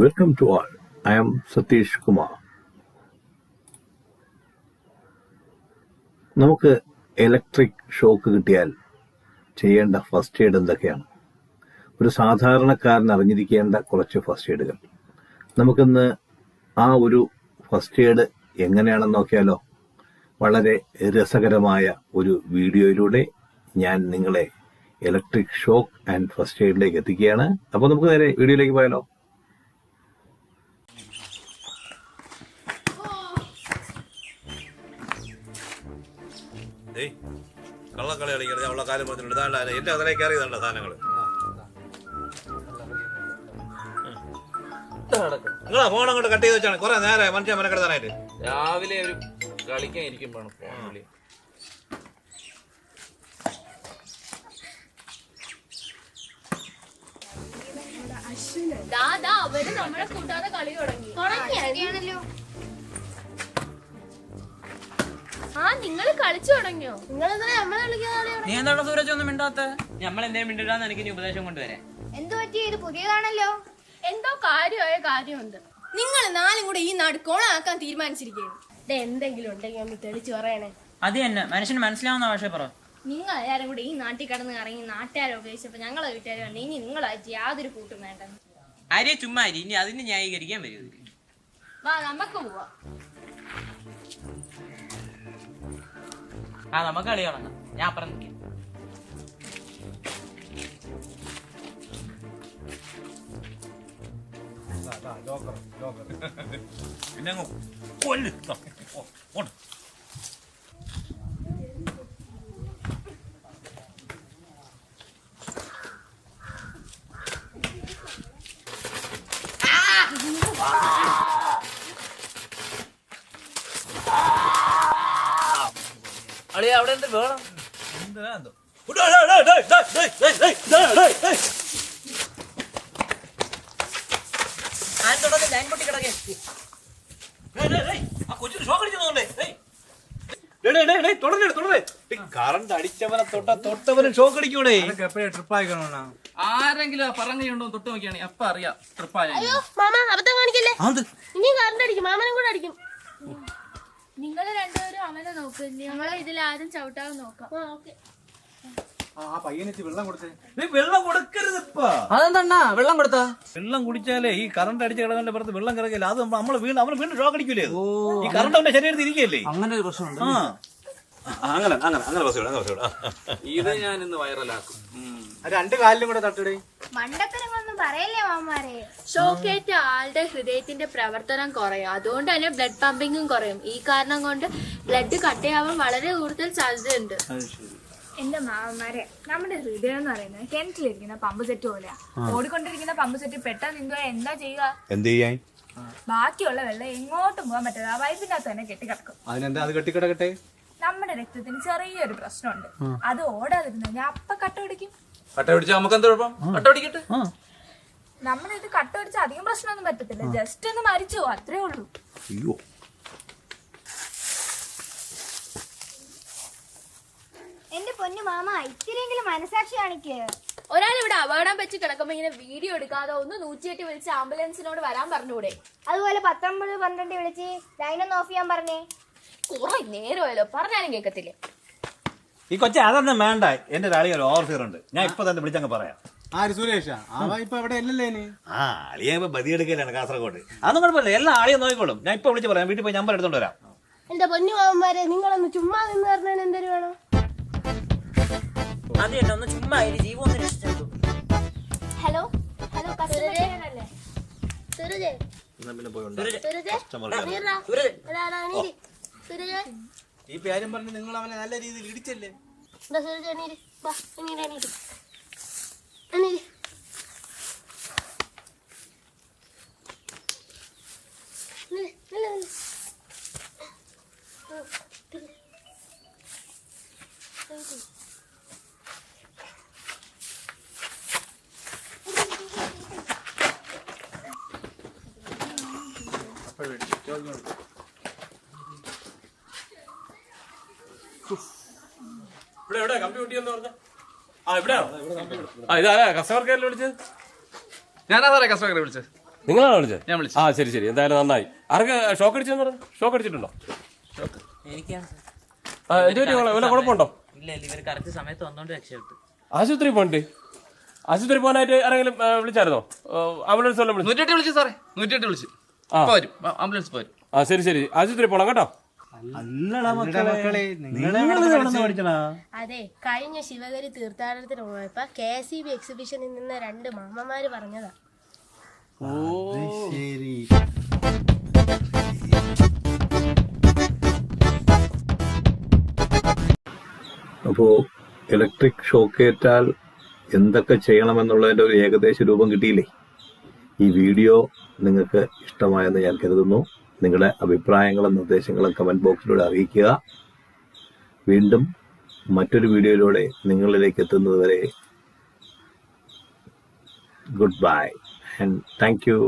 Welcome to all. I am Satish Kumar. നമുക്ക് electric shock കിട്ടിയാൽ ചെയ്യേണ്ട ഫസ്റ്റ് എയ്ഡ് എന്തൊക്കെയാണ്? ഒരു സാധാരണക്കാരൻ അറിഞ്ഞിരിക്കേണ്ട കുറച്ച് ഫസ്റ്റ് എയ്ഡുകൾ. നമുക്കിന്ന് ആ ഒരു ഫസ്റ്റ് എയ്ഡ് എങ്ങനെയാണെന്ന് നോക്കിയാലോ? വളരെ രസകരമായ ഒരു വീഡിയോയിലൂടെ ഞാൻ നിങ്ങളെ ഇലക്ട്രിക് ഷോക്ക് ആൻഡ് ഫസ്റ്റ് എയ്ഡിലേക്ക് എത്തിക്കുകയാണ്. അപ്പോൾ നമുക്ക് നേരെ വീഡിയോയിലേക്ക് പോയാലോ? കള്ളക്കളി കളിക്കരുത്. അവളെ കാര്യം പറഞ്ഞിട്ടുണ്ട്. എന്റെ അതിലേക്ക് കയറിയതല്ല സാധനങ്ങൾ. നിങ്ങളാ ഫോൺ അങ്ങോട്ട് കട്ട് ചെയ്ത് വെച്ചാണ് കുറെ നേരം മനുഷ്യൻ മെനക്കെടുത്താനായിട്ട്. രാവിലെ ഒരു കളിക്കാൻ ഇരിക്കുമ്പോഴാണ് ഫോൺ വിളി. അവര് നമ്മളെ കൂട്ടാതെ കളി തുടങ്ങിയാണല്ലോ. ആ നിങ്ങള് കളിച്ചു തുടങ്ങിയോ? നിങ്ങളെന്താ നമ്മളെ കളിക്കാതെ? നീ എന്താണ് സൂരജ് ഒന്നും മിണ്ടാത്ത? നമ്മൾ എന്തേലും മിണ്ടിടാന്ന് എനിക്ക് ഇനി ഉപദേശം കൊണ്ടുവരാൻ. എന്തു പറ്റി? ഇത് പുതിയതാണല്ലോ. എന്തോ കാര്യമായ കാര്യമുണ്ട്. നിങ്ങൾ നാലും കൂടെ ഈ നാട് കോണാക്കാൻ തീരുമാനിച്ചിരിക്കുകയാണ്. എന്തെങ്കിലും ഉണ്ടെങ്കിൽ ഒന്ന് തെളിച്ചു പറയണേ. അത് തന്നെ മനുഷ്യന് മനസ്സിലാവുന്ന ഭാഷ പറ. നിങ്ങൾ എല്ലാരും കൂടെ ഈ നാട്ടിൽ കിടന്ന് ഇറങ്ങി നാട്ടുകാരെ ഉപയോഗിച്ചപ്പോ ഞങ്ങളെ വീട്ടുകാരെ വന്നു. ഇനി നിങ്ങളായിട്ട് യാതൊരു കൂട്ടും വേണ്ട. ആരെ ചുമ്മാ ഇനി അതിന് ന്യായീകരിക്കാൻ വരും. വാ നമുക്ക് പോവാം. ആ നമുക്ക് കളി തുടങ്ങാം. ഞാൻ അപ്പുറം നിൽക്കാം. പിന്നെ അങ്ങ് കൊല്ല്. അളിയ അവിടെ എന്ത് വേണം? കറണ്ട് അടിച്ചവനെ തൊട്ടവന് ഷോക്ക് അടിക്കൂടെ? ആരെങ്കിലും പറഞ്ഞുണ്ടോ തൊട്ട് നോക്കിയാണ് അപ്പൊ അറിയാം ട്രിപ്പായ. മാമ അബദ്ധം കാണിക്കല്ലേ? ഇനി കറണ്ട് അടിക്കും. മാമനും കൂടെ അടിക്കും. നിങ്ങൾ രണ്ടുപേരും അവനെ നോക്ക്. ഞങ്ങളെ ഇതിൽ ആരും ചവിട്ടാതെ നോക്കാം. വെള്ളം കൊടുക്കരുത്. അതെന്താ വെള്ളം കൊടുത്താ? വെള്ളം കുടിച്ചാലേ ഈ കറണ്ട് അടിച്ച കിടന്നതിന്റെ പുറത്ത് വെള്ളം കിടക്കില്ല. അത് നമ്മള് അവന് വീണ്ടും ഷോക്ക് അടിക്കൂലേ? ഈ കറണ്ട് അവന്റെ ശരീരത്തിൽ ഇരിക്കല്ലേ? അങ്ങനെ ഒരു പ്രശ്നമുണ്ട്. അങ്ങനെ ഇത് ഞാൻ ഇന്ന് വൈറലാക്കും. രണ്ട് കാലിലും കൂടെ തട്ടിടേ. മണ്ടത്തരങ്ങളൊന്നും പറയല്ലേ മാമാരെ. ഷോക്കേറ്റ ആളുടെ ഹൃദയത്തിന്റെ പ്രവർത്തനം കുറയും. അതുകൊണ്ട് തന്നെ ബ്ലഡ് പമ്പിങ്ങും കുറയും. ഈ കാരണം കൊണ്ട് ബ്ലഡ് കട്ടയാവാൻ വളരെ കൂടുതൽ സാധ്യതയുണ്ട്. എന്റെ മാമന്മാരെ, നമ്മുടെ ഹൃദയം എന്ന് പറയുന്നത് കിണറ്റിലിരിക്കുന്ന പമ്പ് സെറ്റ് പോലെയാ. ഓടിക്കൊണ്ടിരിക്കുന്ന പമ്പ് സെറ്റ് പെട്ടെന്ന് എന്താ ചെയ്യുക? എന്ത് ചെയ്യാൻ? ബാക്കിയുള്ള വെള്ളം എങ്ങോട്ടും പോകാൻ പറ്റാതെ ആ പൈപ്പിന്റെ അകത്ത് തന്നെ കെട്ടിക്കിടക്കും. അതിനെന്താ അത് കെട്ടിക്കിടക്കട്ടെ? നമ്മുടെ രക്തത്തിന് ചെറിയൊരു പ്രശ്നമുണ്ട്. അത് ഓടാതിരുന്ന ഞാൻ അപ്പൊ കട്ട പിടിക്കും. കട്ട പിടിച്ചാൽ നമുക്ക് എന്താ കുഴപ്പം? കട്ട പിടിക്കട്ടെ. നമ്മളിത് കട്ട പിടിച്ച അധികം പ്രശ്നമൊന്നും പറ്റത്തില്ല. ജസ്റ്റ് ഒന്ന് മരിച്ചു പോകും, അത്രേ ഉള്ളൂ. അയ്യോ, എന്റെ പൊന്നു മാമ, ഇത്തിരിയെങ്കിലും മനസാക്ഷി കാണിക്ക്. ഒരാൾ ഇവിടെ അപകടം പറ്റി കിടക്കുമ്പോ ഇങ്ങനെ വീഡിയോ എടുക്കാതെ ഒന്ന് 108 വിളിച്ച് ആംബുലൻസിനോട് വരാൻ പറഞ്ഞൂടെ? അതുപോലെ 19 12 വിളിച്ച് ലൈനൊന്ന് ഓഫ് ചെയ്യാൻ പറഞ്ഞേ. കുറെ നേരമല്ലോ, പറഞ്ഞാലും കേൾക്കത്തില്ലേ? ഈ കൊച്ചെ അതൊന്നും വേണ്ട. എന്റെ ഒരാളികൾ ഓവർഫിയർ ഉണ്ട്. ഞാൻ ഇപ്പൊ തന്നെ വിളിച്ചങ്ങ് പറയാം. ആര് സുരേഷാ? ഇപ്പൊ എവിടെ അല്ലല്ലേ? അളിയ ഇപ്പൊ ബദിയെടുക്കലാണ് കാസർഗോഡ്. അതൊന്നും കുഴപ്പമില്ല. എല്ലാ ആളിയും നോക്കിക്കോളും. ഞാൻ ഇപ്പൊ വിളിച്ച് പറയാം. വീട്ടിൽ പോയി നമ്പർ എടുത്തോണ്ട് വരാം. എന്റെ പൊന്നു മാമന്മാരെ, നിങ്ങളൊന്ന് ചുമ്മാ നിന്ന് പറഞ്ഞാൽ എന്തൊരു വേണം? അത് തന്നെ ഒന്ന് ചുമ്മാ ജീവം ഒന്ന് രക്ഷിച്ചു. Hello hello, customer Suraj. ഈ പേരും പറഞ്ഞ് നിങ്ങൾ അവനെ നല്ല രീതിയിൽ ഇടിച്ചല്ലേ? ഇവിടെ കമ്പ്യൂട്ടർ എന്ന് പറഞ്ഞ ഇതാരാ കസ്റ്റമർ കെയറിൽ വിളിച്ചത്? ഞാനാ സാറേ കസ്റ്റമർ കെയറിൽ വിളിച്ചത്. നിങ്ങളാണോ വിളിച്ചത്? ഞാൻ വിളിച്ചു. ആ ശരി ശരി, എന്തായാലും നന്നായി. ആർക്ക് ഷോക്ക് അടിച്ചെന്ന് പറഞ്ഞു? ഷോക്ക് അടിച്ചിട്ടുണ്ടോ? എനിക്കാണ് എന്ത് പറ്റി? വല്ല കുഴപ്പമുണ്ടോ? ഇല്ല ഇല്ല, ഇവര് കറക്റ്റ് സമയത്ത് വന്നോണ്ട് രക്ഷപ്പെട്ടു. ആശുപത്രി പോകണ്ടേ? ആശുപത്രി പോകാനായിട്ട് ആരെങ്കിലും വിളിച്ചായിരുന്നോ? ആംബുലൻസ് വല്ലതും വിളിച്ചു? 108 വിളിച്ചു സാറേ, 108 വിളിച്ചു. ഇപ്പൊ വരും, ആംബുലൻസ് പോരും. ആ ശരി ശരി, ആശുപത്രി പോണം കേട്ടോ. അതെ, കഴിഞ്ഞ ശിവഗിരി തീർത്ഥാടനത്തിന് പോയപ്പോ KSEB എക്സിബിഷനിൽ നിന്ന് 2 മാമന്മാര് പറഞ്ഞതാ. ശരി. അപ്പോൾ ഇലക്ട്രിക് ഷോക്കേറ്റാൽ എന്തൊക്കെ ചെയ്യണമെന്നുള്ളതിൻ്റെ ഒരു ഏകദേശ രൂപം കിട്ടിയില്ലേ? ഈ വീഡിയോ നിങ്ങൾക്ക് ഇഷ്ടമായെന്ന് ഞാൻ കരുതുന്നു. നിങ്ങളുടെ അഭിപ്രായങ്ങളും നിർദ്ദേശങ്ങളും കമൻറ്റ് ബോക്സിലൂടെ അറിയിക്കുക. വീണ്ടും മറ്റൊരു വീഡിയോയിലൂടെ നിങ്ങളിലേക്ക് എത്തുന്നതുവരെ good bye and thank you.